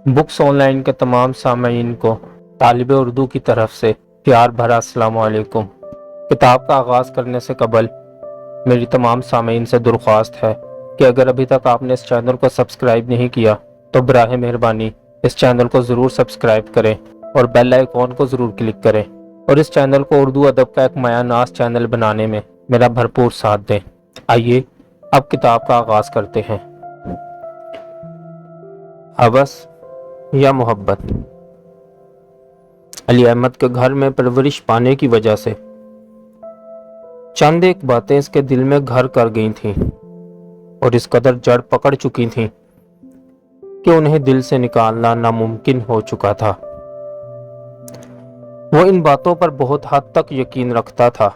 Books on line کے تمام سامعین کو طالب اردو کی طرف سے پیار بھرا السلام علیکم۔ کتاب کا آغاز کرنے سے قبل میری تمام سامعین سے درخواست ہے کہ اگر ابھی تک آپ نے اس چینل کو سبسکرائب نہیں کیا تو براہ مہربانی اس چینل کو ضرور سبسکرائب کریں اور بیل آئیکن کو ضرور کلک کریں اور اس چینل کو اردو ادب کا ایک مایہ ناز چینل بنانے میں میرا بھرپور ساتھ دیں۔ آئیے اب کتاب کا آغاز کرتے ہیں۔ ہوس یا محبت۔ علی احمد کے گھر میں پرورش پانے کی وجہ سے چند ایک باتیں اس کے دل میں گھر کر گئی تھیں اور اس قدر جڑ پکڑ چکی تھیں کہ انہیں دل سے نکالنا ناممکن ہو چکا تھا۔ وہ ان باتوں پر بہت حد تک یقین رکھتا تھا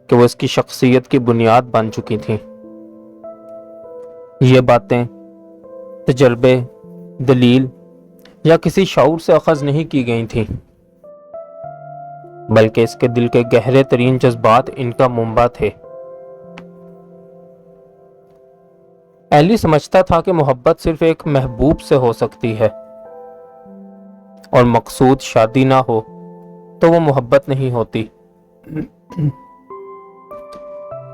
کہ وہ اس کی شخصیت کی بنیاد بن چکی تھیں۔ یہ باتیں تجربے، دلیل یا کسی شعور سے اخذ نہیں کی گئی تھیں، بلکہ اس کے دل کے گہرے ترین جذبات ان کا منبع تھے۔ ایلی سمجھتا تھا کہ محبت صرف ایک محبوب سے ہو سکتی ہے اور مقصود شادی نہ ہو تو وہ محبت نہیں ہوتی۔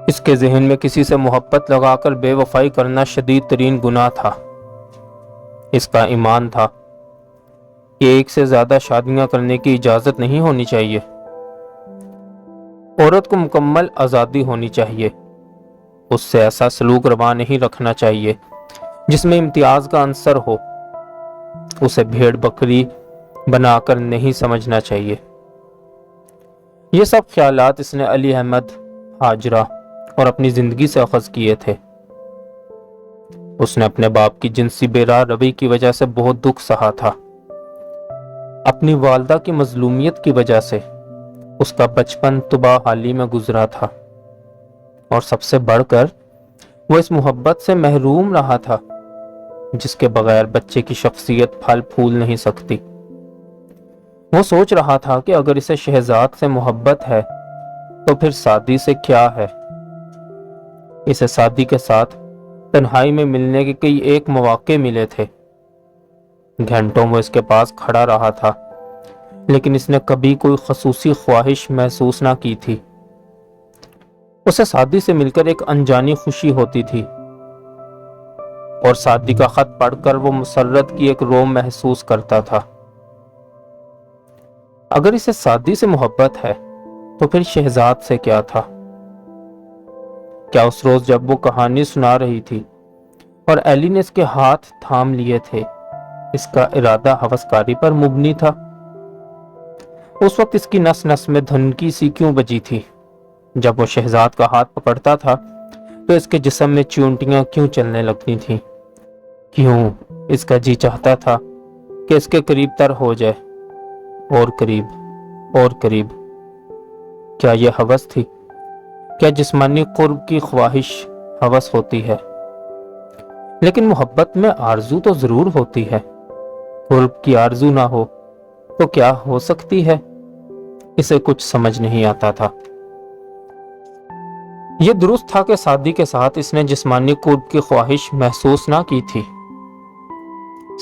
اس کے ذہن میں کسی سے محبت لگا کر بے وفائی کرنا شدید ترین گناہ تھا۔ اس کا ایمان تھا کہ ایک سے زیادہ شادیاں کرنے کی اجازت نہیں ہونی چاہیے۔ عورت کو مکمل آزادی ہونی چاہیے۔ اس سے ایسا سلوک روا نہیں رکھنا چاہیے جس میں امتیاز کا عنصر ہو۔ اسے بھیڑ بکری بنا کر نہیں سمجھنا چاہیے۔ یہ سب خیالات اس نے علی احمد، ہاجرہ اور اپنی زندگی سے اخذ کیے تھے۔ اس نے اپنے باپ کی جنسی بے راہ روی کی وجہ سے بہت دکھ سہا تھا۔ اپنی والدہ کی مظلومیت کی وجہ سے اس کا بچپن تباہ حالی میں گزرا تھا، اور سب سے بڑھ کر وہ اس محبت سے محروم رہا تھا جس کے بغیر بچے کی شخصیت پھل پھول نہیں سکتی۔ وہ سوچ رہا تھا کہ اگر اسے شہزاد سے محبت ہے تو پھر شادی سے کیا ہے۔ اسے شادی کے ساتھ تنہائی میں ملنے کے کئی ایک مواقع ملے تھے۔ گھنٹوں وہ اس کے پاس کھڑا رہا تھا، لیکن اس نے کبھی کوئی خصوصی خواہش محسوس نہ کی تھی۔ اسے شادی سے مل کر ایک انجانی خوشی ہوتی تھی، اور شادی کا خط پڑھ کر وہ مسرت کی ایک روم محسوس کرتا تھا۔ اگر اسے شادی سے محبت ہے تو پھر شہزاد سے کیا تھا؟ کیا اس روز جب وہ کہانی سنا رہی تھی اور ایلی نے اس کے ہاتھ تھام لیے تھے، اس کا ارادہ ہوسکاری پر مبنی تھا؟ اس وقت اس کی نس نس میں دھنکی سی کیوں بجی تھی؟ جب وہ شہزاد کا ہاتھ پکڑتا تھا تو اس کے جسم میں چیونٹیاں کیوں چلنے لگتی تھیں؟ کیوں اس کا جی چاہتا تھا کہ اس کے قریب تر ہو جائے، اور قریب اور قریب۔ کیا یہ ہوس تھی؟ کیا جسمانی قرب کی خواہش ہوس ہوتی ہے؟ لیکن محبت میں آرزو تو ضرور ہوتی ہے۔ قرب کی آرزو نہ ہو تو کیا ہو سکتی ہے؟ اسے کچھ سمجھ نہیں آتا تھا۔ یہ درست تھا کہ شادی کے ساتھ اس نے جسمانی قرب کی خواہش محسوس نہ کی تھی۔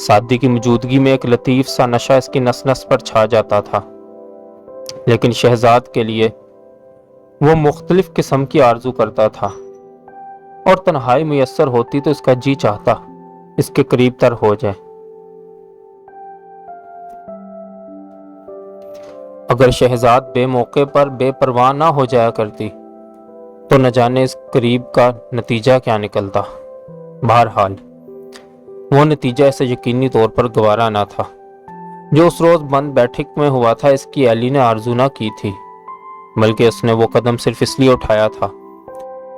شادی کی موجودگی میں ایک لطیف سا نشہ اس کی نس نس پر چھا جاتا تھا، لیکن شہزاد کے لیے وہ مختلف قسم کی آرزو کرتا تھا، اور تنہائی میسر ہوتی تو اس کا جی چاہتا اس کے قریب تر ہو جائے۔ اگر شہزاد بے موقع پر بے پرواہ نہ ہو جایا کرتی تو نہ جانے اس قریب کا نتیجہ کیا نکلتا۔ بہرحال وہ نتیجہ اسے یقینی طور پر گوارا نہ تھا۔ جو اس روز بند بیٹھک میں ہوا تھا اس کی ایلی نے آرزو نہ کی تھی، بلکہ اس نے وہ قدم صرف اس لیے اٹھایا تھا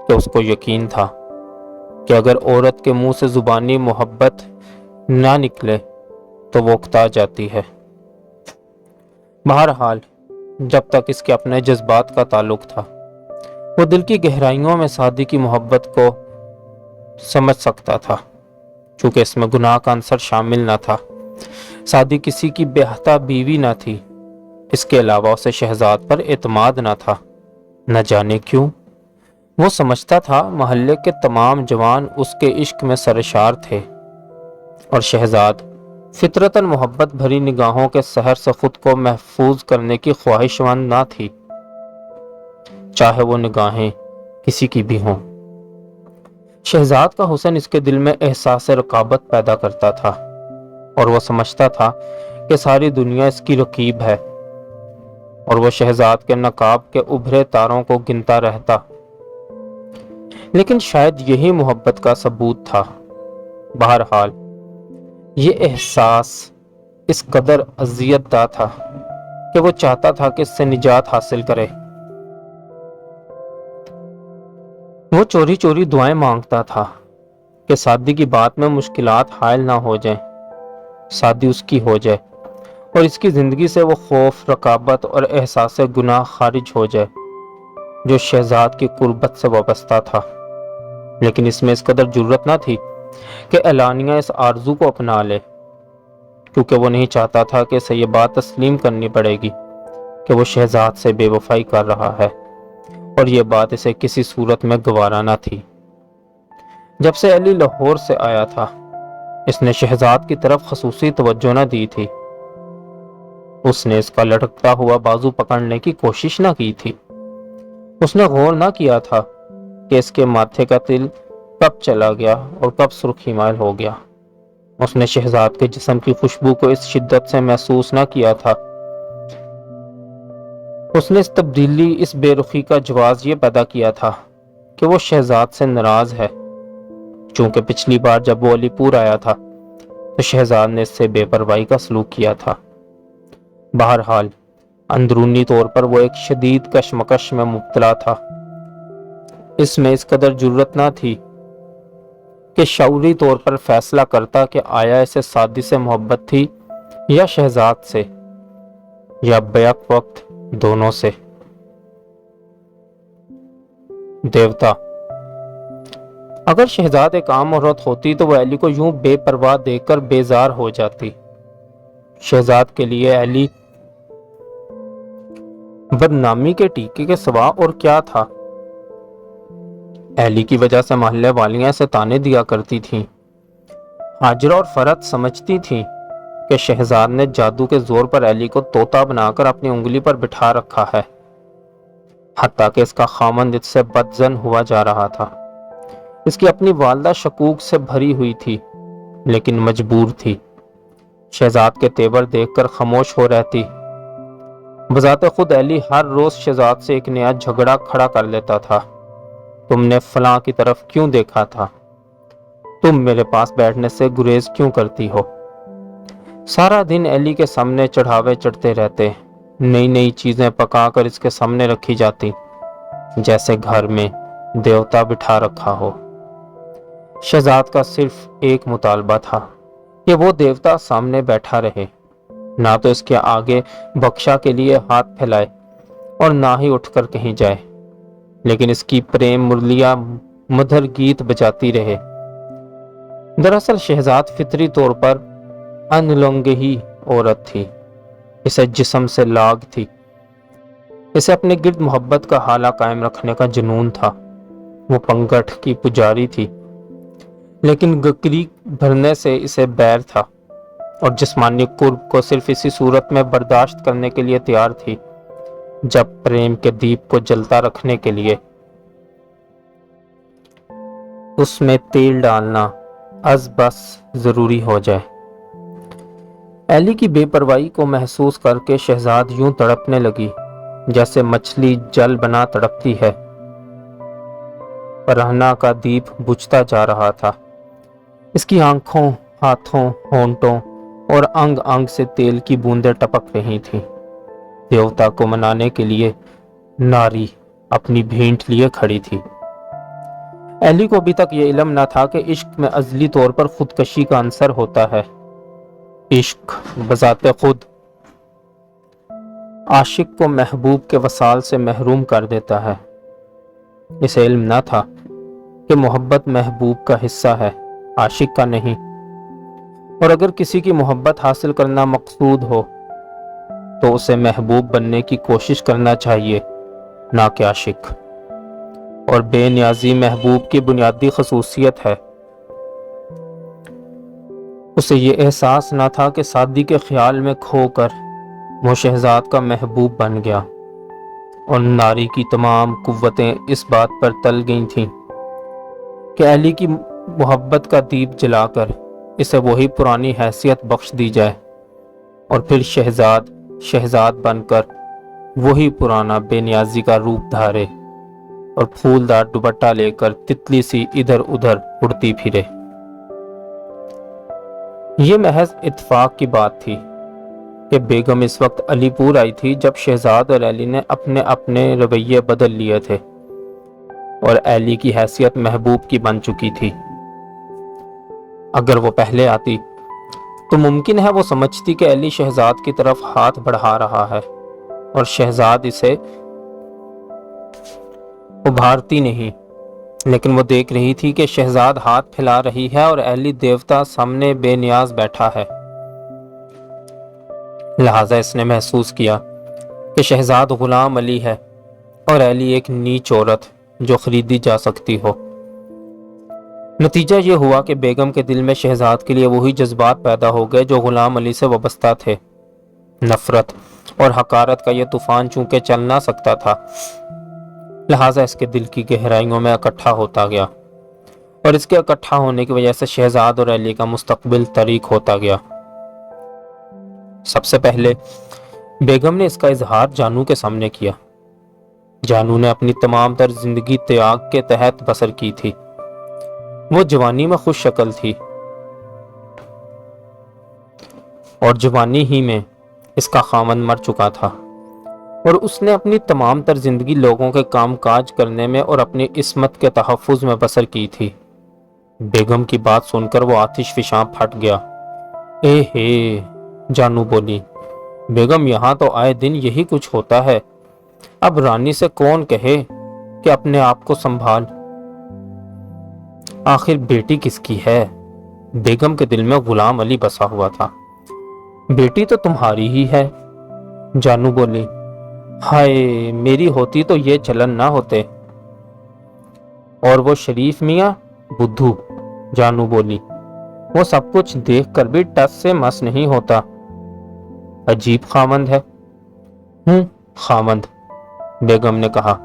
کہ اس کو یقین تھا کہ اگر عورت کے منہ سے زبانی محبت نہ نکلے تو وہ اکتا جاتی ہے۔ بہرحال جب تک اس کے اپنے جذبات کا تعلق تھا، وہ دل کی گہرائیوں میں شادی کی محبت کو سمجھ سکتا تھا، چونکہ اس میں گناہ کا عنصر شامل نہ تھا۔ شادی کسی کی بیہتا بیوی نہ تھی، اس کے علاوہ اسے شہزاد پر اعتماد نہ تھا۔ نہ جانے کیوں وہ سمجھتا تھا محلے کے تمام جوان اس کے عشق میں سرشار تھے، اور شہزاد فطرتاً محبت بھری نگاہوں کے سحر سے خود کو محفوظ کرنے کی خواہشمند نہ تھی، چاہے وہ نگاہیں کسی کی بھی ہوں۔ شہزاد کا حسن اس کے دل میں احساس رقابت پیدا کرتا تھا، اور وہ سمجھتا تھا کہ ساری دنیا اس کی رقیب ہے، اور وہ شہزاد کے نقاب کے ابھرے تاروں کو گنتا رہتا۔ لیکن شاید یہی محبت کا ثبوت تھا۔ بہرحال یہ احساس اس قدر اذیت دہ تھا کہ وہ چاہتا تھا کہ اس سے نجات حاصل کرے۔ وہ چوری چوری دعائیں مانگتا تھا کہ سعدی کی بات میں مشکلات حائل نہ ہو جائیں، سعدی اس کی ہو جائے، اور اس کی زندگی سے وہ خوف، رقابت اور احساس گناہ خارج ہو جائے جو شہزاد کی قربت سے وابستہ تھا۔ لیکن اس میں اس قدر جرأت نہ تھی کہ اعلانیہ اس آرزو کو اپنا لے، کیونکہ وہ نہیں چاہتا تھا کہ اسے یہ بات تسلیم کرنی پڑے گی کہ وہ شہزاد سے بے وفائی کر رہا ہے، اور یہ بات اسے کسی صورت میں گوارا نہ تھی۔ جب سے علی لاہور سے آیا تھا، اس نے شہزاد کی طرف خصوصی توجہ نہ دی تھی۔ اس نے اس کا لٹکتا ہوا بازو پکڑنے کی کوشش نہ کی تھی۔ اس نے غور نہ کیا تھا کہ اس کے ماتھے کا تل کب چلا گیا اور کب سرخی مائل ہو گیا۔ اس نے شہزاد کے جسم کی خوشبو کو اس شدت سے محسوس نہ کیا تھا۔ اس نے اس تبدیلی، اس بے رخی کا جواز یہ پیدا کیا تھا کہ وہ شہزاد سے ناراض ہے، چونکہ پچھلی بار جب وہ علی پور آیا تھا تو شہزاد نے اس سے بے پرواہی کا سلوک کیا تھا۔ بہرحال اندرونی طور پر وہ ایک شدید کشمکش میں مبتلا تھا۔ اس میں اس قدر جرأت نہ تھی کہ شعوری طور پر فیصلہ کرتا کہ آیا اسے سعدی سے محبت تھی یا شہزاد سے، یا بیک وقت دونوں سے۔ دیوتا: اگر شہزاد ایک عام عورت ہوتی تو وہ علی کو یوں بے پرواہ دیکھ کر بیزار ہو جاتی۔ شہزاد کے لیے علی بدنامی کے ٹیکے کے سوا اور کیا تھا؟ علی کی وجہ سے محلے والیاں اسے تانے دیا کرتی تھیں۔ ہاجرہ اور فرت سمجھتی تھیں کہ شہزاد نے جادو کے زور پر علی کو طوطا بنا کر اپنی انگلی پر بٹھا رکھا ہے، حتیٰ کہ اس کا خامند اس سے بدظن ہوا جا رہا تھا۔ اس کی اپنی والدہ شکوک سے بھری ہوئی تھی، لیکن مجبور تھی۔ شہزاد کے تیور دیکھ کر خاموش ہو رہتی۔ بذات خود علی ہر روز شہزاد سے ایک نیا جھگڑا کھڑا کر لیتا تھا۔ تم نے فلاں کی طرف کیوں دیکھا تھا؟ تم میرے پاس بیٹھنے سے گریز کیوں کرتی ہو؟ سارا دن علی کے سامنے چڑھاوے چڑھتے رہتے، نئی نئی چیزیں پکا کر اس کے سامنے رکھی جاتی، جیسے گھر میں دیوتا بٹھا رکھا ہو۔ شہزاد کا صرف ایک مطالبہ تھا کہ وہ دیوتا سامنے بیٹھا رہے، نہ تو اس کے آگے بخشا کے لیے ہاتھ پھیلائے اور نہ ہی اٹھ کر کہیں جائے، لیکن اس کی پریم مرلیاں مدھر گیت بجاتی رہے۔ دراصل شہزاد فطری طور پر انلونگہی عورت تھی، اسے جسم سے لاگ تھی، اسے اپنے گرد محبت کا حالہ قائم رکھنے کا جنون تھا۔ وہ پنگھٹ کی پجاری تھی، لیکن گگری بھرنے سے اسے بیر تھا، اور جسمانی قرب کو صرف اسی صورت میں برداشت کرنے کے لیے تیار تھی جب پریم کے دیپ کو جلتا رکھنے کے لیے اس میں تیل ڈالنا از بس ضروری ہو جائے۔ علی کی بے پرواہی کو محسوس کر کے شہزاد یوں تڑپنے لگی جیسے مچھلی جل بنا تڑپتی ہے۔ پرہنا کا دیپ بجھتا جا رہا تھا۔ اس کی آنکھوں، ہاتھوں، ہونٹوں اور انگ انگ سے تیل کی بوندیں ٹپک رہی تھیں۔ دیوتا کو منانے کے لیے ناری اپنی بھینٹ لیے کھڑی تھی۔ علی کو ابھی تک یہ علم نہ تھا کہ عشق میں ازلی طور پر خودکشی کا عنصر ہوتا ہے۔ عشق بذات خود عاشق کو محبوب کے وصال سے محروم کر دیتا ہے۔ اسے علم نہ تھا کہ محبت محبوب کا حصہ ہے، عاشق کا نہیں، اور اگر کسی کی محبت حاصل کرنا مقصود ہو تو اسے محبوب بننے کی کوشش کرنا چاہیے، نہ کہ عاشق۔ اور بے نیازی محبوب کی بنیادی خصوصیت ہے۔ اسے یہ احساس نہ تھا کہ سعدی کے خیال میں کھو کر وہ شہزاد کا محبوب بن گیا، اور ناری کی تمام قوتیں اس بات پر تل گئی تھیں کہ علی کی محبت کا دیپ جلا کر اسے وہی پرانی حیثیت بخش دی جائے، اور پھر شہزاد بن کر وہی پرانا بے نیازی کا روپ دھارے اور پھولدار دوپٹہ لے کر تتلی سی ادھر ادھر اڑتی پھرے۔ یہ محض اتفاق کی بات تھی کہ بیگم اس وقت علی پور آئی تھی جب شہزاد اور علی نے اپنے اپنے رویے بدل لیے تھے اور علی کی حیثیت محبوب کی بن چکی تھی۔ اگر وہ پہلے آتی تو ممکن ہے وہ سمجھتی کہ علی شہزاد کی طرف ہاتھ بڑھا رہا ہے اور شہزاد اسے ابھارتی نہیں، لیکن وہ دیکھ رہی تھی کہ شہزاد ہاتھ پھیلا رہی ہے اور علی دیوتا سامنے بے نیاز بیٹھا ہے۔ لہٰذا اس نے محسوس کیا کہ شہزاد غلام علی ہے اور علی ایک نیچ عورت جو خریدی جا سکتی ہو۔ نتیجہ یہ ہوا کہ بیگم کے دل میں شہزاد کے لیے وہی جذبات پیدا ہو گئے جو غلام علی سے وابستہ تھے۔ نفرت اور حقارت کا یہ طوفان چونکہ چل نہ سکتا تھا، لہٰذا اس کے دل کی گہرائیوں میں اکٹھا ہوتا گیا، اور اس کے اکٹھا ہونے کی وجہ سے شہزاد اور علی کا مستقبل طریق ہوتا گیا۔ سب سے پہلے بیگم نے اس کا اظہار جانو کے سامنے کیا۔ جانو نے اپنی تمام تر زندگی تیاگ کے تحت بسر کی تھی۔ وہ جوانی میں خوش شکل تھی اور جوانی ہی میں اس کا خاوند مر چکا تھا، اور اس نے اپنی تمام تر زندگی لوگوں کے کام کاج کرنے میں اور اپنی عصمت کے تحفظ میں بسر کی تھی۔ بیگم کی بات سن کر وہ آتش فشاں پھٹ گیا۔ اے ہے، جانو بولی، بیگم یہاں تو آئے دن یہی کچھ ہوتا ہے، اب رانی سے کون کہے کہ اپنے آپ کو سنبھال۔ آخر بیٹی کس کی ہے؟ بیگم کے دل میں غلام علی بسا ہوا تھا۔ بیٹی تو تمہاری ہی ہے، جانو بولی۔ ہائے، میری ہوتی تو یہ چلن نہ ہوتے۔ اور وہ شریف میاں بدھو، جانو بولی، وہ سب کچھ دیکھ کر بھی ٹس سے مس نہیں ہوتا۔ عجیب خامند ہے۔ خامند، بیگم نے کہا،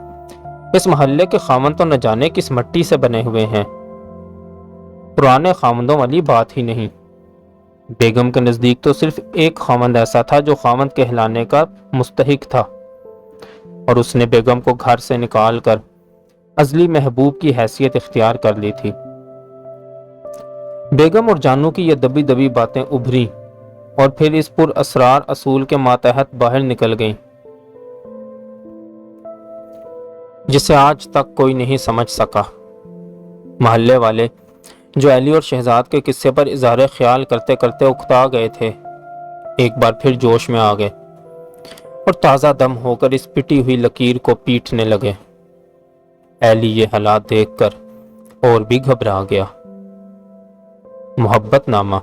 اس محلے کے خامند تو نہ جانے کس مٹی سے بنے ہوئے ہیں، پرانے خامندوں والی بات ہی نہیں۔ بیگم کے نزدیک تو صرف ایک خامند ایسا تھا جو خامند کہلانے کا مستحق تھا، اور اس نے بیگم کو گھر سے نکال کر ازلی محبوب کی حیثیت اختیار کر لی تھی۔ بیگم اور جانو کی یہ دبی دبی باتیں ابھری اور پھر اس پر اسرار اصول کے ماتحت باہر نکل گئیں، جسے آج تک کوئی نہیں سمجھ سکا۔ محلے والے جو علی اور شہزاد کے قصے پر اظہار خیال کرتے کرتے اکتا گئے تھے، ایک بار پھر جوش میں آ گئے اور تازہ دم ہو کر اس پٹی ہوئی لکیر کو پیٹنے لگے۔ علی یہ حالات دیکھ کر اور بھی گھبرا گیا۔ محبت نامہ۔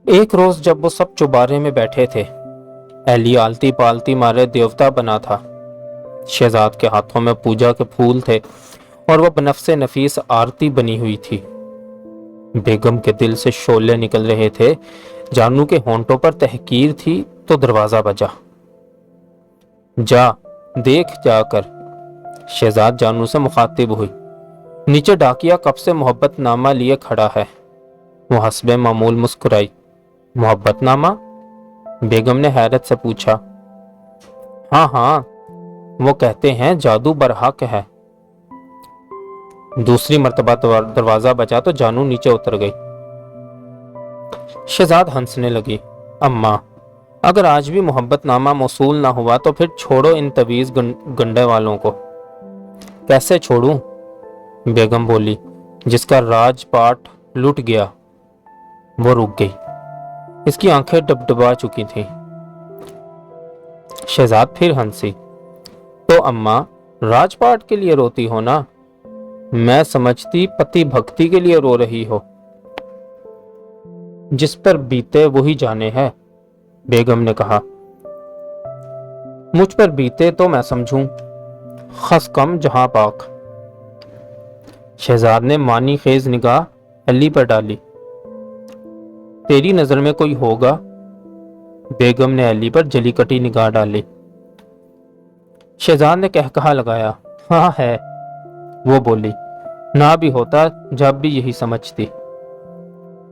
ایک روز جب وہ سب چوبارے میں بیٹھے تھے، علی آلتی پالتی مارے دیوتا بنا تھا۔ شہزاد کے ہاتھوں میں پوجا کے پھول تھے اور وہ بنفس نفیس آرتی بنی ہوئی تھی۔ بیگم کے دل سے شعلے نکل رہے تھے، جانو کے ہونٹوں پر تحقیر تھی تو دروازہ بجا۔ جا دیکھ جا کر، شہزاد جانو سے مخاطب ہوئی۔ نیچے ڈاکیا کب سے محبت نامہ لیے کھڑا ہے۔ وہ حسب معمول مسکرائی۔ محبت نامہ؟ بیگم نے حیرت سے پوچھا۔ ہاں ہاں، وہ کہتے ہیں جادو برحق ہے۔ دوسری مرتبہ دروازہ بجا تو جانو نیچے اتر گئی۔ شہزاد ہنسنے لگی۔ اماں، اگر آج بھی محبت نامہ موصول نہ ہوا تو پھر چھوڑو ان تویز گنڈے والوں کو۔ کیسے چھوڑوں؟ بیگم بولی۔ جس کا راج پاٹ لٹ گیا۔ وہ رک گئی، اس کی آنکھیں ڈبڈبا چکی تھیں۔ شہزاد پھر ہنسی۔ تو اماں، راج پاٹ کے لیے روتی ہو نا؟ میں سمجھتی پتی بھکتی کے لیے رو رہی ہو۔ جس پر بیتے وہی جانے ہے، بیگم نے کہا۔ مجھ پر بیتے تو میں سمجھوں، خس کم جہاں پاک۔ شہزاد نے مانی خیز نگاہ ایلی پر ڈالی۔ تیری نظر میں کوئی ہوگا؟ بیگم نے ایلی پر جلی کٹی نگاہ ڈالی۔ شہزاد نے کہا لگایا، ہاں ہے۔ وہ بولی، نہ بھی ہوتا جب بھی یہی سمجھتی۔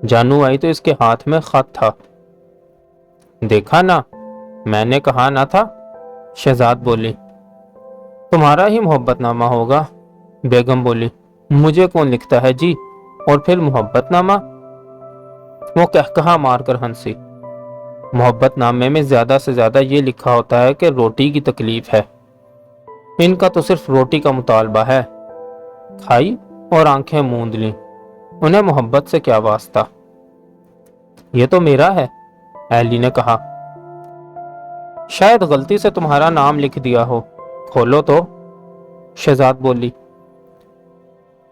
جانو آئی تو اس کے ہاتھ میں خط تھا۔ دیکھا نا، میں نے کہا نہ تھا، شہزاد بولی۔ تمہارا ہی محبت نامہ ہوگا، بیگم بولی۔ مجھے کون لکھتا ہے جی، اور پھر محبت نامہ؟ وہ کہا مار کر ہنسی۔ محبت نامے میں زیادہ سے زیادہ یہ لکھا ہوتا ہے کہ روٹی کی تکلیف ہے۔ ان کا تو صرف روٹی کا مطالبہ ہے۔ کھائی اور آنکھیں موند لیں، انہیں محبت سے کیا واسطہ؟ یہ تو میرا ہے، ایلی نے کہا۔ شاید غلطی سے تمہارا نام لکھ دیا ہو، کھولو تو، شہزاد بولی۔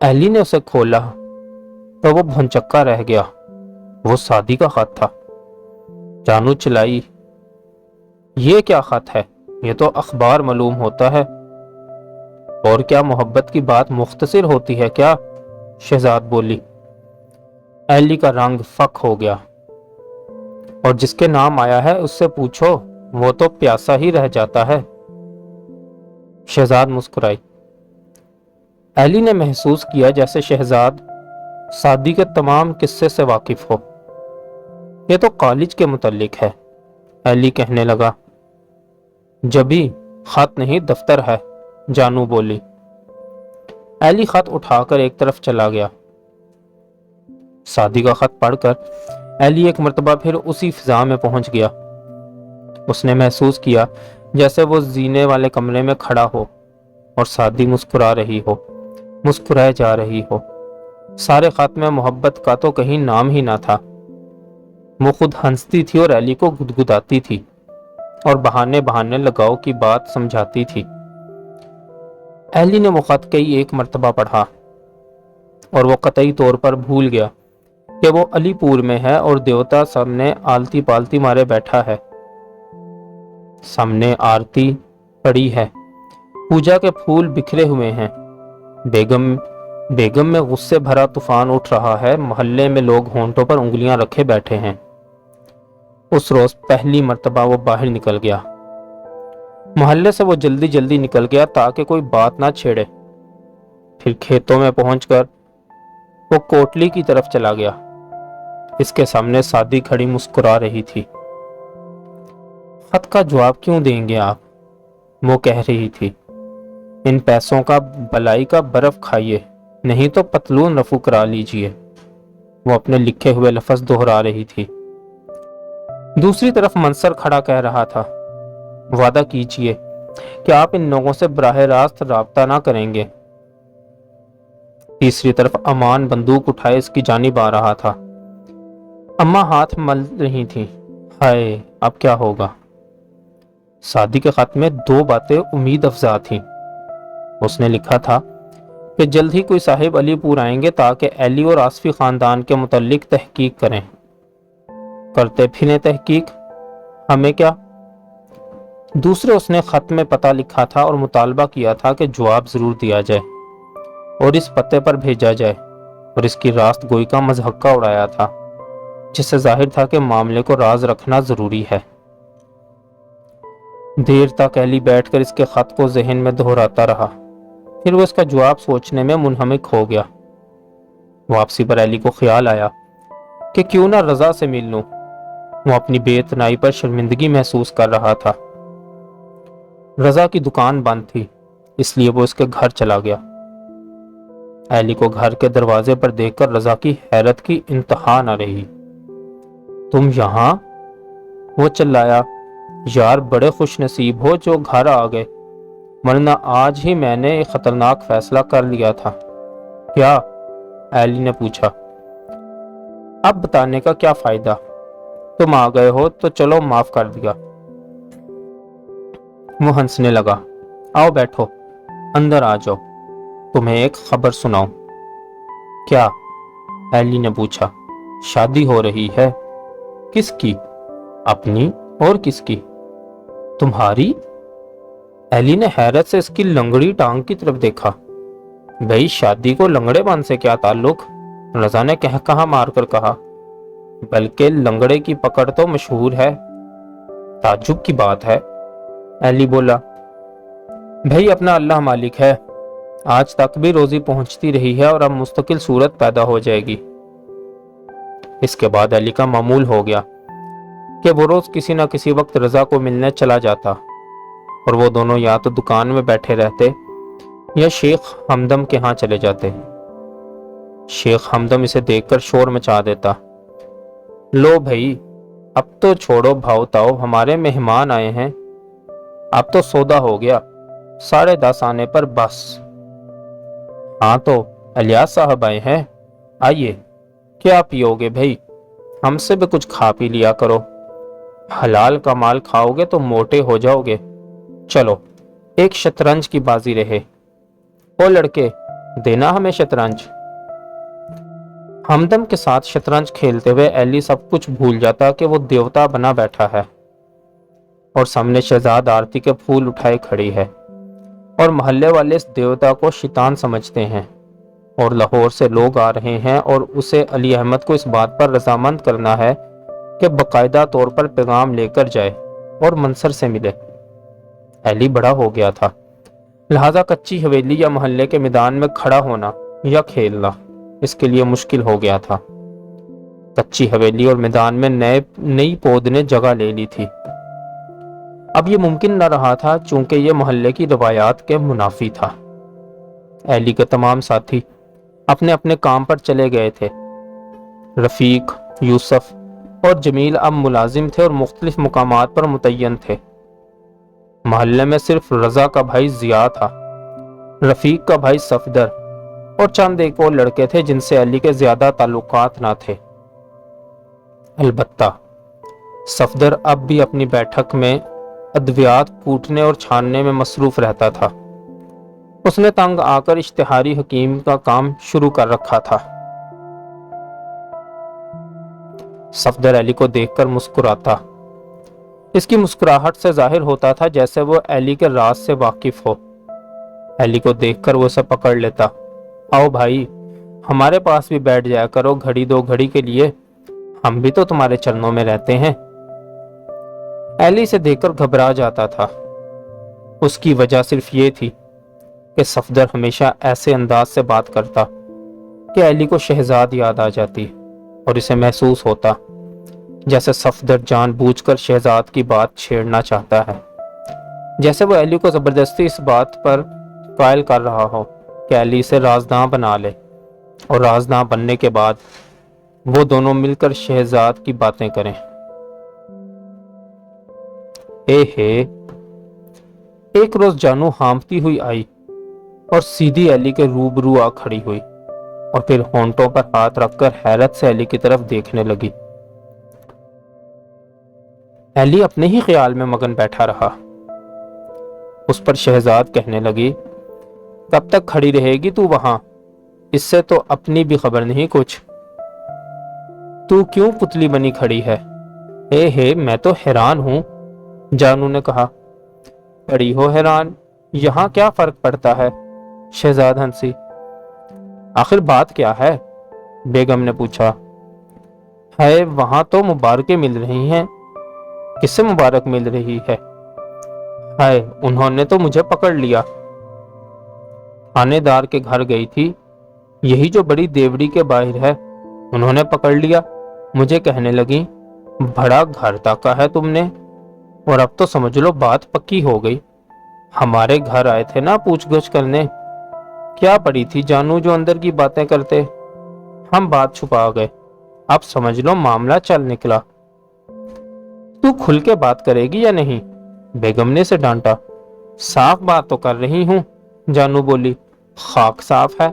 ایلی نے اسے کھولا تو وہ بھنچکا رہ گیا۔ وہ سعدی کا خط تھا۔ جانو چلائی، یہ کیا خط ہے؟ یہ تو اخبار معلوم ہوتا ہے۔ اور کیا محبت کی بات مختصر ہوتی ہے کیا؟ شہزاد بولی۔ ایلی کا رنگ فک ہو گیا۔ اور جس کے نام آیا ہے اس سے پوچھو، وہ تو پیاسا ہی رہ جاتا ہے۔ شہزاد مسکرائی۔ ایلی نے محسوس کیا جیسے شہزاد سعدی کے تمام قصے سے واقف ہو۔ یہ تو کالج کے متعلق ہے، ایلی کہنے لگا۔ جبھی خط نہیں دفتر ہے، جانو بولی۔ ایلی خط اٹھا کر ایک طرف چلا گیا۔ سعدی کا خط پڑھ کر ایلی ایک مرتبہ پھر اسی فضا میں پہنچ گیا۔ اس نے محسوس کیا جیسے وہ زینے والے کمرے میں کھڑا ہو اور سعدی مسکرا رہی ہو، مسکرائے جا رہی ہو۔ سارے خط میں محبت کا تو کہیں نام ہی نہ تھا۔ وہ خود ہنستی تھی اور ایلی کو گدگداتی تھی اور بہانے لگاؤ کی بات سمجھاتی تھی۔ ایلی نے وہ خط کئی ایک مرتبہ پڑھا اور وہ قطعی طور پر بھول گیا کہ وہ علی پور میں ہے اور دیوتا سامنے آلتی پالتی مارے بیٹھا ہے۔ سامنے آرتی پڑی ہے، پوجا کے پھول بکھرے ہوئے ہیں، بیگم میں غصے بھرا طوفان اٹھ رہا ہے، محلے میں لوگ ہونٹوں پر انگلیاں رکھے بیٹھے ہیں۔ اس روز پہلی مرتبہ وہ باہر نکل گیا۔ محلے سے وہ جلدی جلدی نکل گیا تاکہ کوئی بات نہ چھیڑے۔ پھر کھیتوں میں پہنچ کر وہ کوٹلی کی طرف چلا گیا۔ اس کے سامنے سعدی کھڑی مسکرا رہی تھی۔ خط کا جواب کیوں دیں گے آپ؟ وہ کہہ رہی تھی۔ ان پیسوں کا بلائی کا برف کھائیے، نہیں تو پتلون رفو کرا لیجئے۔ وہ اپنے لکھے ہوئے لفظ دہرا رہی تھی۔ دوسری طرف منصر کھڑا کہہ رہا تھا، وعدہ کیجئے کہ آپ ان لوگوں سے براہ راست رابطہ نہ کریں گے۔ تیسری طرف امان بندوق اٹھائے اس کی جانب آ رہا تھا۔ اماں ہاتھ مل رہی تھی۔ ہائے، اب کیا ہوگا؟ سعدی کے خط میں دو باتیں امید افزا تھیں۔ اس نے لکھا تھا کہ جلد ہی کوئی صاحب علی پور آئیں گے تاکہ ایلی اور آصفی خاندان کے متعلق تحقیق کریں۔ کرتے پھریں تحقیق، ہمیں کیا؟ دوسرے اس نے خط میں پتہ لکھا تھا اور مطالبہ کیا تھا کہ جواب ضرور دیا جائے اور اس پتے پر بھیجا جائے، اور اس کی راست گوئی کا مضحکہ اڑایا تھا جس سے ظاہر تھا کہ معاملے کو راز رکھنا ضروری ہے۔ دیر تک ایلی بیٹھ کر اس کے خط کو ذہن میں دہراتا رہا۔ پھر وہ اس کا جواب سوچنے میں منہمک ہو گیا۔ واپسی پر ایلی کو خیال آیا کہ کیوں نہ رضا سے مل لوں۔ وہ اپنی بے اتنائی پر شرمندگی محسوس کر رہا تھا۔ رضا کی دکان بند تھی، اس لیے وہ اس کے گھر چلا گیا۔ ایلی کو گھر کے دروازے پر دیکھ کر رضا کی حیرت کی انتہا نہ رہی۔ تم یہاں؟ وہ چلایا۔ یار بڑے خوش نصیب ہو جو گھر آ گئے، ورنہ آج ہی میں نے ایک خطرناک فیصلہ کر لیا تھا۔ کیا؟ ایلی نے پوچھا۔ اب بتانے کا کیا فائدہ؟ تم آ گئے ہو تو چلو معاف کر دیا۔ وہ ہنسنے لگا۔ آؤ بیٹھو، اندر آ جاؤ، تمہیں ایک خبر سناؤں۔ کیا؟ ایلی نے پوچھا۔ شادی ہو رہی ہے۔ کس کی؟ اپنی اور کس کی؟ تمہاری؟ ایلی نے حیرت سے اس کی لنگڑی ٹانگ کی طرف دیکھا۔ بھئی شادی کو لنگڑے پن سے کیا تعلق؟ رضا نے کہا مار کر کہا، بلکہ لنگڑے کی پکڑ تو مشہور ہے، تعجب کی بات ہے۔ علی بولا، بھائی اپنا اللہ مالک ہے، آج تک بھی روزی پہنچتی رہی ہے اور اب مستقل صورت پیدا ہو جائے گی۔ اس کے بعد علی کا معمول ہو گیا کہ وہ روز کسی نہ کسی وقت رضا کو ملنے چلا جاتا اور وہ دونوں یا تو دکان میں بیٹھے رہتے یا شیخ ہمدم کے ہاں چلے جاتے۔ شیخ ہمدم اسے دیکھ کر شور مچا دیتا، لو بھائی اب تو چھوڑو بھاؤ تاؤ، ہمارے مہمان آئے ہیں، اب تو سودا ہو گیا، 10:30 آنے پر بس۔ ہاں تو الیاس صاحب آئے ہیں، آئیے، کیا پیو گے بھائی؟ ہم سے بھی کچھ کھا پی لیا کرو، حلال کا مال کھاؤ گے تو موٹے ہو جاؤ گے۔ چلو ایک شطرنج کی بازی رہے، او لڑکے دینا ہمیں شطرنج۔ ہمدم کے ساتھ شطرنج کھیلتے ہوئے ایلی سب کچھ بھول جاتا کہ وہ دیوتا بنا بیٹھا ہے اور سامنے شہزاد آرتی کے پھول اٹھائے کھڑی ہے، اور محلے والے اس دیوتا کو شیطان سمجھتے ہیں، اور لاہور سے لوگ آ رہے ہیں اور اسے علی احمد کو اس بات پر رضامند کرنا ہے کہ باقاعدہ طور پر پیغام لے کر جائے اور منصر سے ملے۔ ایلی بڑا ہو گیا تھا، لہذا کچی حویلی یا محلے کے میدان میں کھڑا ہونا یا کھیلنا اس کے لیے مشکل ہو گیا تھا۔ کچی حویلی اور میدان میں نئی پود نے جگہ لے لی تھی۔ اب یہ ممکن نہ رہا تھا چونکہ یہ محلے کی روایات کے منافی تھا۔ ایلی کے تمام ساتھی اپنے اپنے کام پر چلے گئے تھے۔ رفیق، یوسف اور جمیل اب ملازم تھے اور مختلف مقامات پر متعین تھے۔ محلے میں صرف رضا کا بھائی ضیاء تھا، رفیق کا بھائی صفدر اور چند ایک اور لڑکے تھے جن سے علی کے زیادہ تعلقات نہ تھے۔ البتہ صفدر اب بھی اپنی بیٹھک میں ادویات کوٹنے اور چھاننے میں مصروف رہتا تھا۔ اس نے تنگ آ کر اشتہاری حکیم کا کام شروع کر رکھا تھا۔ صفدر علی کو دیکھ کر مسکراتا، اس کی مسکراہٹ سے ظاہر ہوتا تھا جیسے وہ علی کے راز سے واقف ہو۔ علی کو دیکھ کر وہ اسے پکڑ لیتا، آؤ بھائی ہمارے پاس بھی بیٹھ جایا کرو گھڑی دو گھڑی کے لیے، ہم بھی تو تمہارے چرنوں میں رہتے ہیں۔ علی سے دیکھ کر گھبرا جاتا تھا۔ اس کی وجہ صرف یہ تھی کہ صفدر ہمیشہ ایسے انداز سے بات کرتا کہ علی کو شہزاد یاد آ جاتی اور اسے محسوس ہوتا جیسے صفدر جان بوجھ کر شہزاد کی بات چھیڑنا چاہتا ہے، جیسے وہ علی کو زبردستی اس بات پر قائل کر رہا ہو کہ علی اسے رازداں بنا لے اور رازداں بننے کے بعد وہ دونوں مل کر شہزاد کی باتیں کریں۔ ایک روز جانو ہامتی ہوئی آئی اور سیدھی علی کے روبرو آ کھڑی ہوئی اور پھر ہونٹوں پر ہاتھ رکھ کر حیرت سے علی کی طرف دیکھنے لگی۔ علی اپنے ہی خیال میں مگن بیٹھا رہا۔ اس پر شہزاد کہنے لگی، کب تک کھڑی رہے گی تو وہاں؟ اس سے تو اپنی بھی خبر نہیں کچھ، تو کیوں پتلی بنی کھڑی ہے؟ میں تو حیران ہوں، جانو نے کہا۔ پڑی ہو حیران، یہاں کیا فرق پڑتا ہے؟ شہزاد ہنسی۔ آخر بات کیا ہے؟ بیگم نے پوچھا۔ ہے وہاں تو مبارکیں مل رہی ہیں۔ کس سے مبارک مل رہی ہے؟ انہوں نے تو مجھے پکڑ لیا۔ تھانے دار کے گھر گئی تھی، یہی جو بڑی دیوڑی کے باہر ہے، انہوں نے پکڑ لیا۔ مجھے کہنے لگی، بڑا گھر تاکا ہے تم نے، اور اب تو سمجھ لو بات پکی ہو گئی۔ ہمارے گھر آئے تھے نا پوچھ گچھ کرنے، کیا پڑی تھی جانو جو اندر کی باتیں کرتے، ہم بات چھپا گئے، اب سمجھ لو معاملہ چل نکلا۔ تو کھل کے بات کرے گی یا نہیں؟ بیگم نے اسے ڈانٹا۔ صاف بات تو کر رہی ہوں، جانو بولی۔ خاک صاف ہے،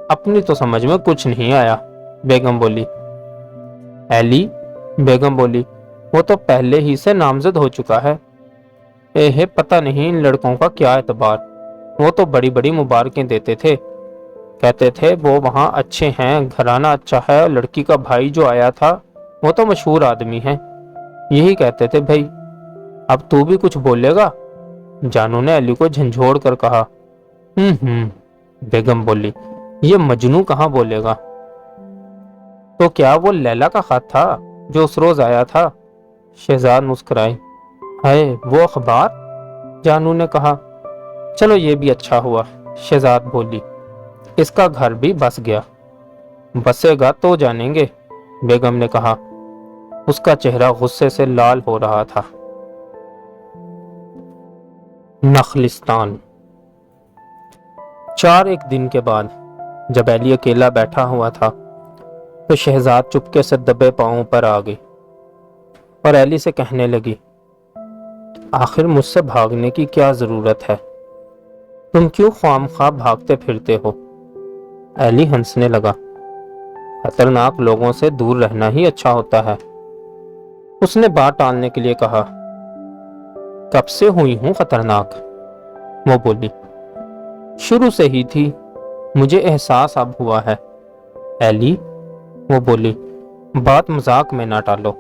اپنی تو سمجھ میں کچھ نہیں آیا، بیگم بولی۔ ایلی، بیگم بولی، وہ تو پہلے ہی سے نامزد ہو چکا ہے۔ پتہ نہیں ان لڑکوں کا کیا اعتبار، وہ تو بڑی بڑی مبارکیں دیتے تھے، کہتے تھے وہ وہاں اچھے ہیں، گھرانہ اچھا ہے، اور لڑکی کا بھائی جو آیا تھا وہ تو مشہور آدمی ہے، یہی کہتے تھے بھائی۔ اب تو بھی کچھ بولے گا؟ جانو نے علی کو جھنجھوڑ کر کہا۔ بیگم بولی، یہ مجنو کہاں بولے گا؟ تو کیا وہ لیلا کا خط تھا جو اس روز آیا تھا؟ شہزاد مسکرائی۔ ہائے وہ اخبار؟ جانو نے کہا۔ چلو یہ بھی اچھا ہوا، شہزاد بولی، اس کا گھر بھی بس گیا۔ بسے گا تو جانیں گے، بیگم نے کہا۔ اس کا چہرہ غصے سے لال ہو رہا تھا۔ نخلستان۔ 4 دن کے بعد جب ایلی اکیلا بیٹھا ہوا تھا تو شہزاد چپکے سے دبے پاؤں پر آ گئی اور ایلی سے کہنے لگی، آخر مجھ سے بھاگنے کی کیا ضرورت ہے؟ تم کیوں خواہ مخواہ بھاگتے پھرتے ہو؟ ایلی ہنسنے لگا۔ خطرناک لوگوں سے دور رہنا ہی اچھا ہوتا ہے، اس نے بات ٹالنے کے لیے کہا۔ کب سے ہوئی ہوں خطرناک؟ وہ بولی۔ شروع سے ہی تھی، مجھے احساس اب ہوا ہے۔ ایلی، وہ بولی، بات مذاق میں نہ ٹالو۔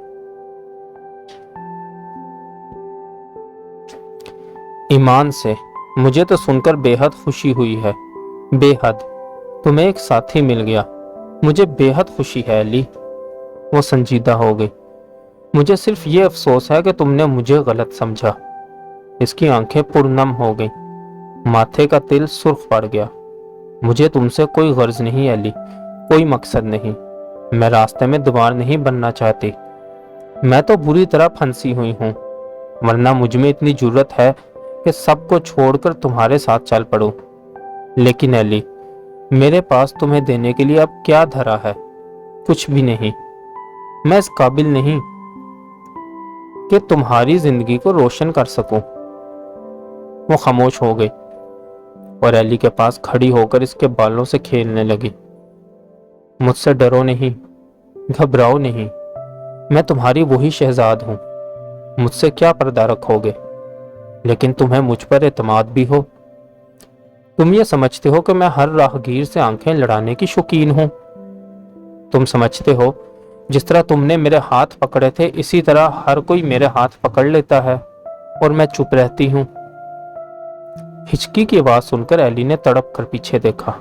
ایمان سے مجھے تو سن کر بے حد خوشی ہوئی ہے، بے حد۔ تمہیں ایک ساتھی مل گیا، مجھے بے حد خوشی ہے ایلی۔ وہ سنجیدہ ہو گئی۔ مجھے صرف یہ افسوس ہے کہ تم نے مجھے غلط سمجھا۔ اس کی آنکھیں پرنم ہو گئیں، ماتھے کا تل سرخ پڑ گیا۔ مجھے تم سے کوئی غرض نہیں ایلی، کوئی مقصد نہیں۔ میں راستے میں دوبار نہیں بننا چاہتی۔ میں تو بری طرح پھنسی ہوئی ہوں، ورنہ مجھ میں اتنی جرت ہے کہ سب کو چھوڑ کر تمہارے ساتھ چل پڑوں۔ لیکن ایلی، میرے پاس تمہیں دینے کے لیے اب کیا دھرا ہے؟ کچھ بھی نہیں۔ میں اس قابل نہیں کہ تمہاری زندگی کو روشن کر سکوں۔ وہ خاموش ہو گئی اور ایلی کے پاس کھڑی ہو کر اس کے بالوں سے کھیلنے لگی۔ مجھ سے ڈرو نہیں، گھبراؤ نہیں، میں تمہاری وہی شہزاد ہوں۔ مجھ سے کیا پردہ رکھو گے؟ لیکن تمہیں مجھ پر اعتماد بھی ہو۔ تم یہ سمجھتے ہو کہ میں ہر راہگیر سے آنکھیں لڑانے کی شوقین ہوں۔ تم سمجھتے ہو جس طرح تم نے میرے ہاتھ پکڑے تھے اسی طرح ہر کوئی میرے ہاتھ پکڑ لیتا ہے اور میں چپ رہتی ہوں۔ ہچکی کی آواز سن کر ایلی نے تڑپ کر پیچھے دیکھا،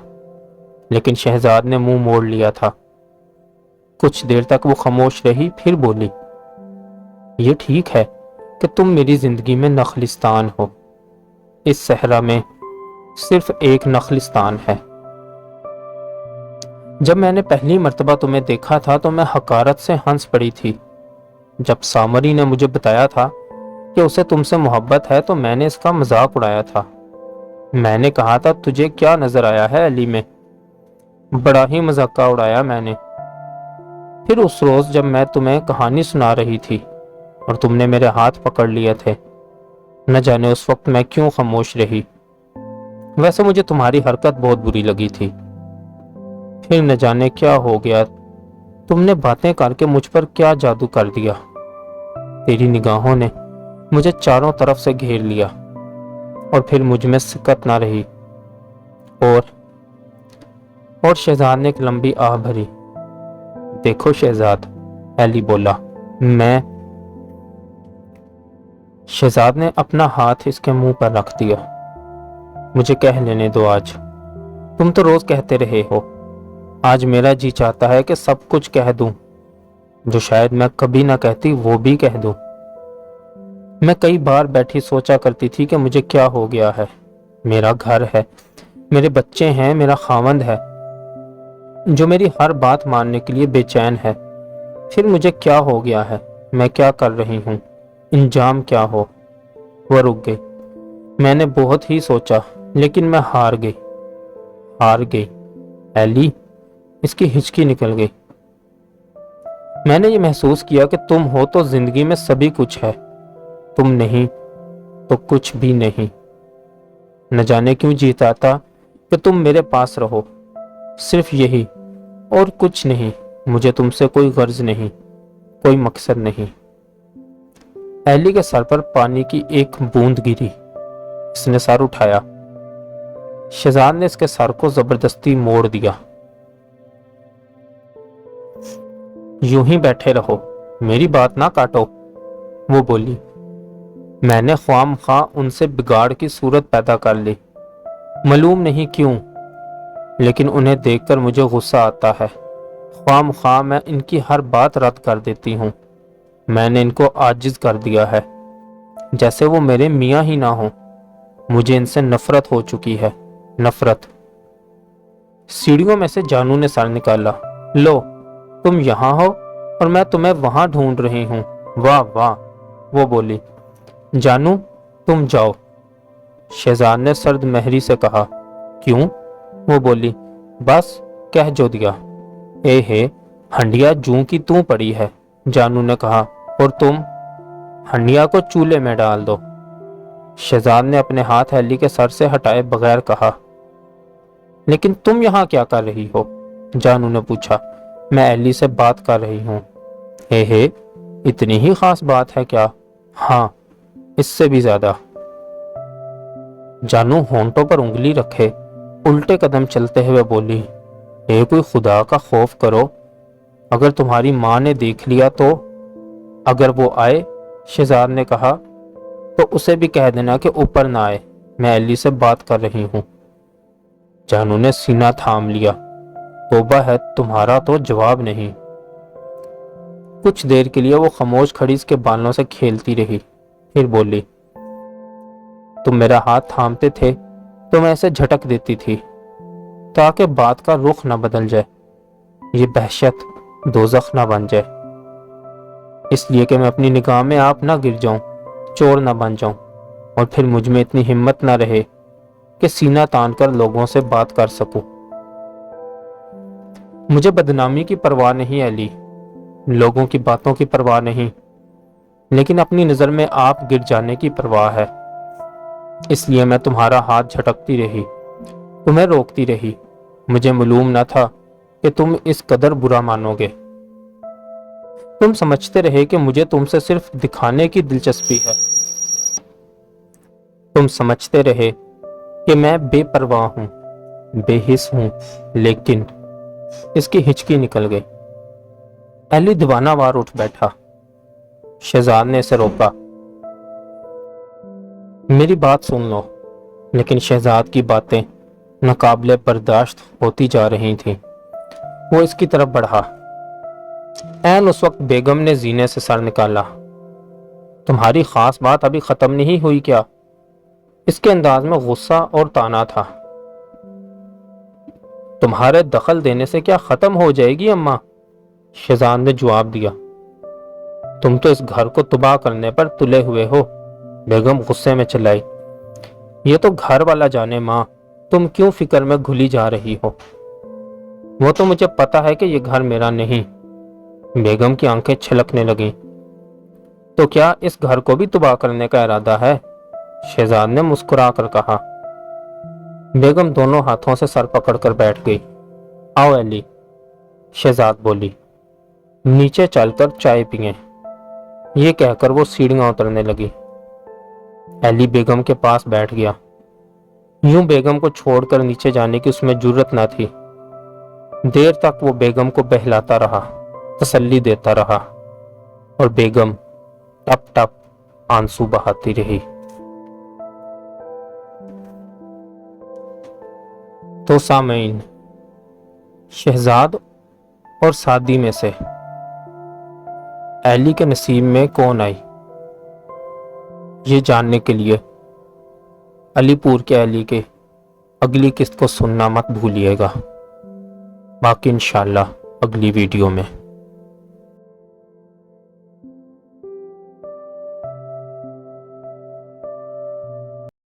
لیکن شہزاد نے منہ موڑ لیا تھا۔ کچھ دیر تک وہ خاموش رہی، پھر بولی، یہ ٹھیک ہے کہ تم میری زندگی میں نخلستان ہو۔ اس صحرا میں صرف ایک نخلستان ہے۔ جب میں نے پہلی مرتبہ تمہیں دیکھا تھا تو میں حقارت سے ہنس پڑی تھی۔ جب سامری نے مجھے بتایا تھا کہ اسے تم سے محبت ہے تو میں نے اس کا مذاق اڑایا تھا۔ میں نے کہا تھا تجھے کیا نظر آیا ہے علی میں؟ بڑا ہی مذاقہ اڑایا میں نے۔ پھر اس روز جب میں تمہیں کہانی سنا رہی تھی اور تم نے میرے ہاتھ پکڑ لیے تھے، نہ جانے اس وقت میں کیوں خاموش رہی۔ ویسے مجھے تمہاری حرکت بہت بری لگی تھی۔ پھر نہ جانے کیا ہو گیا، تم نے باتیں کر کے مجھ پر کیا جادو کر دیا۔ تیری نگاہوں نے مجھے چاروں طرف سے گھیر لیا اور پھر مجھ میں سکت نہ رہی۔ اور شہزاد نے ایک لمبی آہ بھری۔ دیکھو شہزاد، ایلی بولا، میں۔ شہزاد نے اپنا ہاتھ اس کے منہ پر رکھ دیا۔ مجھے کہہ لینے دو آج، تم تو روز کہتے رہے ہو۔ آج میرا جی چاہتا ہے کہ سب کچھ کہہ دوں، جو شاید میں کبھی نہ کہتی وہ بھی کہہ دوں۔ میں کئی بار بیٹھی سوچا کرتی تھی کہ مجھے کیا ہو گیا ہے۔ میرا گھر ہے، میرے بچے ہیں، میرا خاوند ہے جو میری ہر بات ماننے کے لیے بے چین ہے۔ پھر مجھے کیا ہو گیا ہے؟ میں کیا کر رہی ہوں؟ انجام کیا ہو؟ وہ رک گئی۔ میں نے بہت ہی سوچا، لیکن میں ہار گئی۔ ایلی، اس کی ہچکی نکل گئی۔ میں نے یہ محسوس کیا کہ تم ہو تو زندگی میں سبھی کچھ ہے، تم نہیں تو کچھ بھی نہیں۔ نہ جانے کیوں جی چاہتا کہ تم میرے پاس رہو، صرف یہی اور کچھ نہیں۔ مجھے تم سے کوئی غرض نہیں، کوئی مقصد نہیں۔ ایلی کے سر پر پانی کی ایک بوند گری۔ اس نے سر اٹھایا۔ شہزاد نے اس کے سر کو زبردستی موڑ دیا۔ یوں ہی بیٹھے رہو، میری بات نہ کاٹو، وہ بولی۔ میں نے خواہ مخواہ ان سے بگاڑ کی صورت پیدا کر لی، معلوم نہیں کیوں، لیکن انہیں دیکھ کر مجھے غصہ آتا ہے۔ خواہ مخواہ میں ان کی ہر بات رد کر دیتی ہوں۔ میں نے ان کو عاجز کر دیا ہے، جیسے وہ میرے میاں ہی نہ ہوں۔ مجھے ان سے نفرت ہو چکی ہے، نفرت۔ سیڑھیوں میں سے جانو نے سر نکالا۔ لو، تم یہاں ہو اور میں تمہیں وہاں ڈھونڈ رہی ہوں۔ واہ واہ، وہ بولی۔ جانو، تم جاؤ، شہزاد نے سرد مہری سے کہا۔ کیوں؟ وہ بولی۔ بس کہہ جو دیا۔ اے ہے، ہنڈیا جوں کی توں پڑی ہے، جانو نے کہا، اور تم ہنڈیا کو چولہے میں ڈال دو۔ شہزاد نے اپنے ہاتھ ایلی کے سر سے ہٹائے بغیر کہا۔ لیکن تم یہاں کیا کر رہی ہو؟ جانو نے پوچھا۔ میں ایلی سے بات کر رہی ہوں۔ ہے اتنی ہی خاص بات ہے کیا؟ ہاں، اس سے بھی زیادہ۔ جانو ہونٹوں پر انگلی رکھے الٹے قدم چلتے ہوئے بولی۔ اے کوئی خدا کا خوف کرو، اگر تمہاری ماں نے دیکھ لیا تو؟ اگر وہ آئے، شہزاد نے کہا، تو اسے بھی کہہ دینا کہ اوپر نہ آئے، میں ایلی سے بات کر رہی ہوں۔ جانو نے سینہ تھام لیا۔ توبہ ہے، تمہارا تو جواب نہیں۔ کچھ دیر کے لیے وہ خاموش کھڑی اس کے بالوں سے کھیلتی رہی، پھر بولی۔ تم میرا ہاتھ تھامتے تھے تو میں اسے جھٹک دیتی تھی تاکہ بات کا رخ نہ بدل جائے، یہ بحشت دوزخ نہ بن جائے، اس لیے کہ میں اپنی نگاہ میں آپ نہ گر جاؤں، چور نہ بن جاؤں، اور پھر مجھ میں اتنی ہمت نہ رہے کہ سینہ تان کر لوگوں سے بات کر سکوں۔ مجھے بدنامی کی پرواہ نہیں ایلی، لوگوں کی باتوں کی پرواہ نہیں، لیکن اپنی نظر میں آپ گر جانے کی پرواہ ہے۔ اس لیے میں تمہارا ہاتھ جھٹکتی رہی، تمہیں روکتی رہی۔ مجھے معلوم نہ تھا کہ تم اس قدر برا مانو گے۔ تم سمجھتے رہے کہ مجھے تم سے صرف دکھانے کی دلچسپی ہے۔ تم سمجھتے رہے کہ میں بے پرواہ ہوں، بے حس ہوں، لیکن اس کی ہچکی نکل گئی۔ ایلی دیوانہ وار اٹھ بیٹھا۔ شہزاد نے اسے روکا۔ میری بات سن لو۔ لیکن شہزاد کی باتیں ناقابل برداشت ہوتی جا رہی تھیں۔ وہ اس کی طرف بڑھا۔ عین اس وقت بیگم نے زینے سے سر نکالا۔ تمہاری خاص بات ابھی ختم نہیں ہوئی کیا؟ اس کے انداز میں غصہ اور طعنہ تھا۔ تمہارے دخل دینے سے کیا ختم ہو جائے گی اماں؟ شہزاد نے جواب دیا۔ تم تو اس گھر کو تباہ کرنے پر تلے ہوئے ہو، بیگم غصے میں چلائی۔ یہ تو گھر والا جانے ماں، تم کیوں فکر میں گھلی جا رہی ہو؟ وہ تو مجھے پتا ہے کہ یہ گھر میرا نہیں۔ بیگم کی آنکھیں چھلکنے لگیں۔ تو کیا اس گھر کو بھی تباہ کرنے کا ارادہ ہے؟ شہزاد نے مسکرا کر کہا۔ بیگم دونوں ہاتھوں سے سر پکڑ کر بیٹھ گئی۔ آؤ ایلی، شہزاد بولی، نیچے چل کر چائے پئیں۔ یہ کہہ کر وہ سیڑھیاں اترنے لگی۔ ایلی بیگم کے پاس بیٹھ گیا۔ یوں بیگم کو چھوڑ کر نیچے جانے کی اس میں جرت نہ تھی۔ دیر تک وہ بیگم کو بہلاتا رہا، تسلی دیتا رہا، اور بیگم ٹپ ٹپ آنسو بہاتی رہی۔ تو سامعین، شہزاد اور سعدی میں سے ایلی کے نصیب میں کون آئی؟ یہ جاننے کے لیے علی پور کے ایلی کے اگلی قسط کو سننا مت بھولیے گا۔ باقی انشاءاللہ اگلی ویڈیو میں۔